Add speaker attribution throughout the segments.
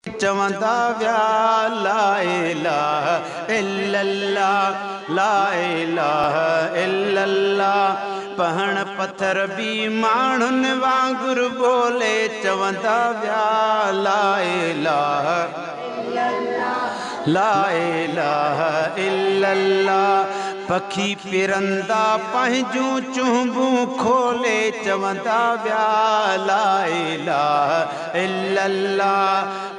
Speaker 1: चवंदा व्या ला इलाहा इल्लल्लाह ला इलाहा इल्लल्लाह। पहण पत्थर भी माण्हुन वांगुर बोले चवंदा व्या ला इलाहा ला इलाहा इल्लल्लाह। पखी पिरंदा पंहिंजूं चुंबूं खोले चवंदा व्या ला इलाहा इल्लल्लाह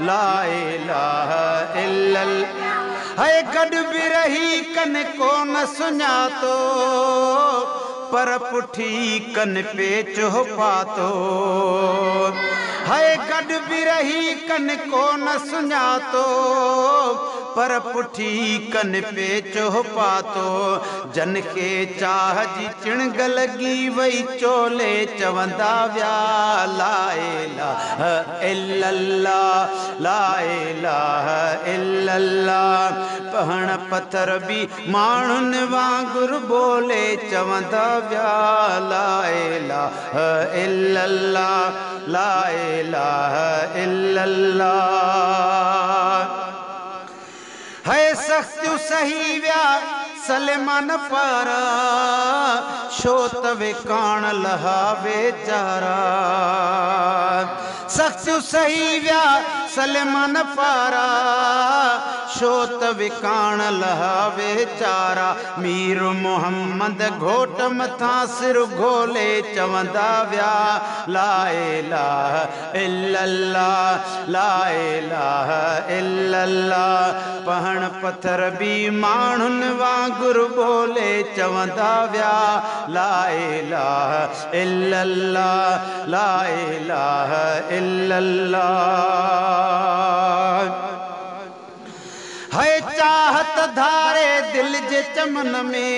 Speaker 1: ला इलाहा इल्लल्लाह। है गॾ बि रही कन कोन सुञातो पर पुठी कन पेच हो पातो। है गॾ बि रही कन कोन सुञातो पर पुठी कन पेच हो पातो। जन के चाह जी चिणग लगी वई चोले चवंदा व्या ला इलाहा इल्लल्लाह ला इलाहा इल्लल्लाह। पहण पत्थर भी माण्हुन वांगुर बोले चवंदा व्या ला इलाहा इल्लल्लाह ला इलाहा इल्लल्लाह। है सख्तियूं सही व्या सलेमान पारा शो त विकाण लहा वेचारा। सख्तियूं सही व्या सलेमान पारा शो त विकाण लहा वेचारा। मीर मोहम्मद घोट मथां सिर घोले चवंदा व्या ला इलाहा इल्लल्लाह ला इलाहा इल्लल्लाह। पहण पत्थर भी माण्हुन वांगुर बोले चवंदा व्या ला इलाहा इल्लल्लाह ला इलाहा इल्लल्लाह। है चाहत धारे दिल जे चमन में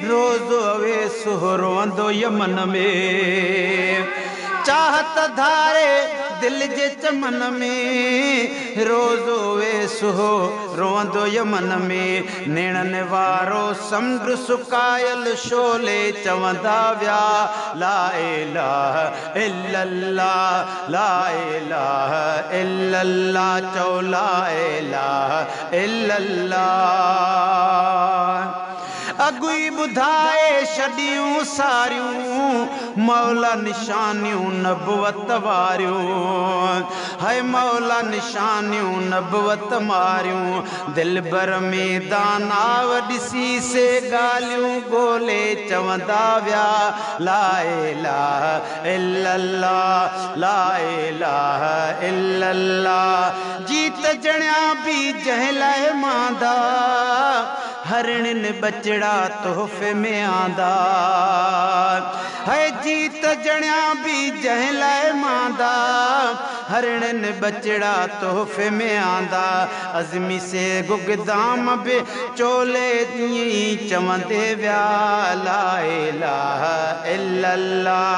Speaker 1: रोज़ अवेसो रोंदो यमन में। चाहत धारे दिल जे चमन में रोज़ वेसो रोंदो यमन में। नेणन वारो समुंड सुकायल शोले चवंदा व्या ला इलाहा इल्लल्लाह ला इलाहा इल्लल्लाह। चौ ला इलाहा इल्लल्लाह। अगुई बुधाए छड़ियूं सारियूं मौला निशानियूं नबुवत वारियूं। है मौला निशानियूं नबुवत मारियूं। दिल भर में दानाव ॾिसी से ॻाल्हियूं ॻोल्हे चवंदा व्या ला इलाहा इल्लल्लाह ला इलाहा इल्लल्लाह। जीत जणिया भी जंहिं लाइ मांदा हरणिन बचड़ा तोहफ़े में आंदा। है जीत जणिया भी जंहिं लाइ मांदा हरणिन बचड़ा तोहफ़े में आंदा। अज़मी से गुगदाम बि चोले तीअं चवंदे व्या ला इलाहा इल्लल्लाह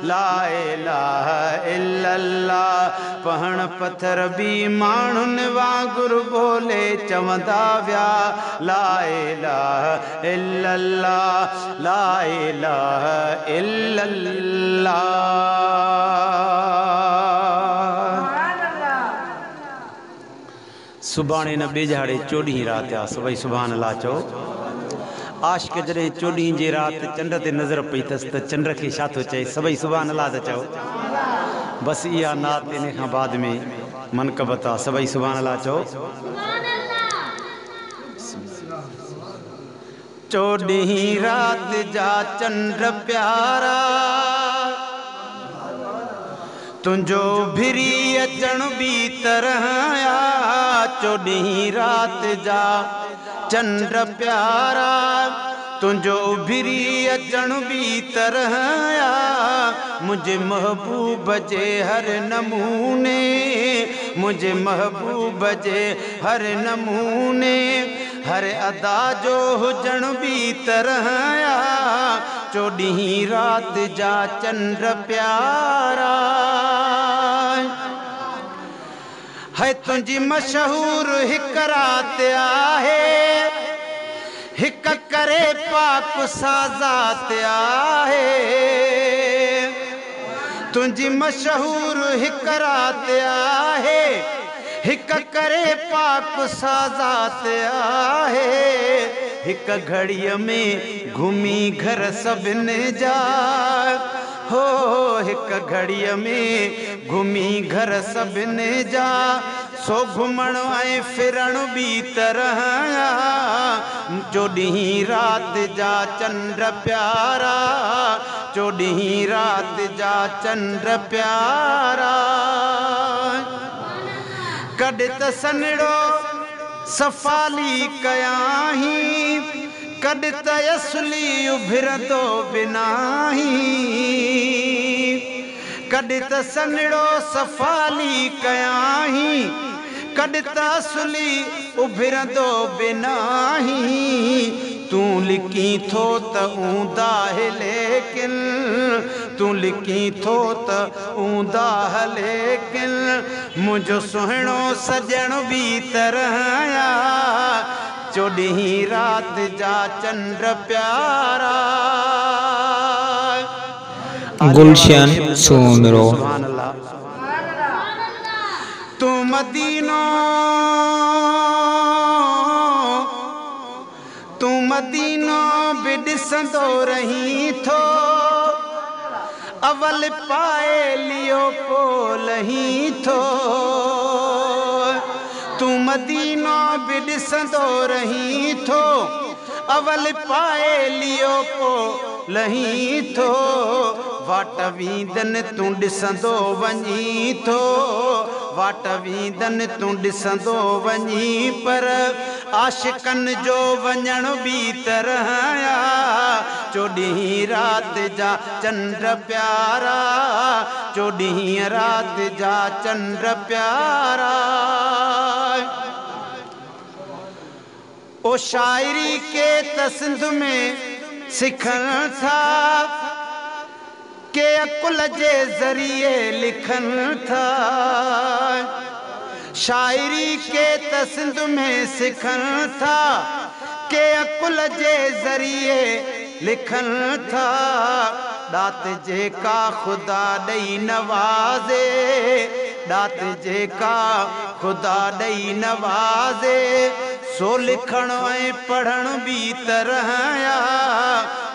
Speaker 1: ला इलाहा इल्लल्लाह। पहण पत्थर भी माण्हुन वांगुर बोले चवंदा व्या ला इलाहा इल्लल्लाह ला इलाहा इल्लल्लाह। सुभाणे न बेजाड़े 14 रात आ सभई सुभान अल्लाह चओ। आशिक जॾहिं 14 जी रात चंड ते नज़र पई अथसि त चंड खे छा थो चए सभई सुभान अल्लाह त चओ। बसि इहा नात इन खां बाद में मनक़बत आहे सभई सुभान अल्लाह चओ। 14 रात जा चंड प्यारा तुंहिंजो भिरी अचण बि तरह आ। 14 रात जा चंड प्यारा तुंहिंजो भिरी अचण बि तरह आ। मुझे महबूब जे हर नमूने मुझे महबूब जे हर नमूने हर अदा जो हुजण बि तरह आ। 14 रात जा चंड प्यारा है तुंहिंजी मशहूर हिक रात आहे हिक करे पाक साज़ात आहे। तुंहिंजी मशहूर हिक रात आहे हिक करे पाक साज़ात आहे हिक घड़ीअ में घुमी घर सभिनी जा हो हिक घड़ीअ में घुमी घर सभिनी जा सो घुमण ऐं फिरण बि तरह चोॾहीं रात जा चंड प्यारा चोॾहीं रात जा चंड प्यारा कॾ त सनड़ो सफ़ाली कयाही कॾ त असली उभिरंदो बिनाही कॾ त सनड़ो सफ़ाली कयाही कॾ त असली उभिरंदो बिनाही तू लिखी थो त ऊंदा लेकिन तू लिखी थो त ऊंदा लेकिन मुझो सुहिणो सजण बि तरह चोॾहीं रात जा चंड प्यारा
Speaker 2: गुलशन सुमिरो
Speaker 1: तू मदीनो बि ॾिसंदो रही थो अवल पाए लियो पोलही थो तू मदीनो बि ॾिसंदो रही थो अवल पाए लियो पोलही थो वाट वींदन तू ॾिसंदो वञी थो वाट वींदन तू ॾिसंदो वञी पर आशिकन जो वञण बि तरह चोॾहीं रात जा चंड प्यारा चोॾहीं रात जा चंड प्यारा ओ शायरी के त सिंध में सिखनि था के अकुल जे ज़रिए लिखनि था शायरी के त सिंध में सिखनि था के अकुल जे ज़रिए लिखनि था ॾात जेका ख़ुदा ॾेई नवाज़े ॾात जेका ख़ुदा ॾेई नवाज़े सो लिखण ऐं पढ़ण बि तरह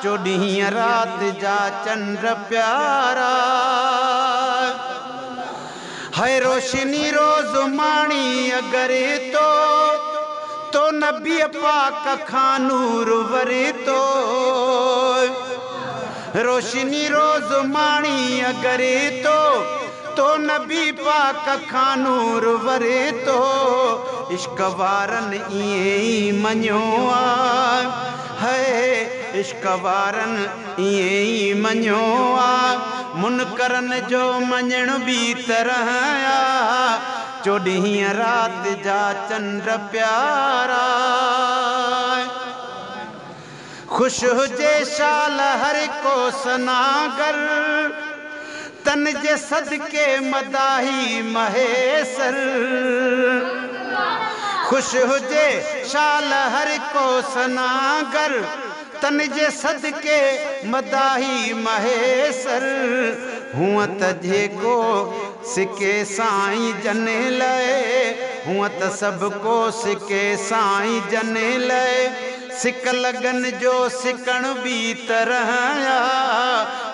Speaker 1: चोॾहीं रात जा चंड प्यारा है रोशनी रोज़ माणी अगरि तो नबी पाक खां नूर वरे तो रोशनी रोज़ माणी अगरि तो नबी पाक खां नूर वरे तो इश्क वारनि ईअं ई मञियो है इश्क वारनि ईअं ई मञियो मुनकरन जो मञण बि तरह चोॾहीं रात जा चंड प्यारा खुश हुजे शाल हर को सनागर तन जे सदके मदाही महेसर खुश हुजे शाल हर को सनागर तन जे सदके मदाही महेसर हुआ त जेको सिके साईं जने लए हुआ त सबको सिके साईं जने लए सिक लगन जो सिकण बि तरह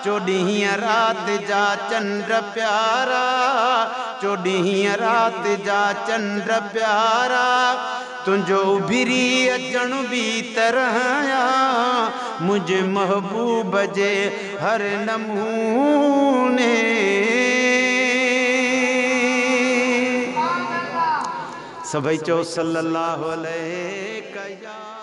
Speaker 1: चोॾहीं रात जा चंड प्यारा चोॾहीं रात जा चंड प्यारा तुंहिंजो उभिरी अचण बि तरह मुंहिंजे महबूब जे हर नमूने सभई चओ सल्लल्लाहु अलैहि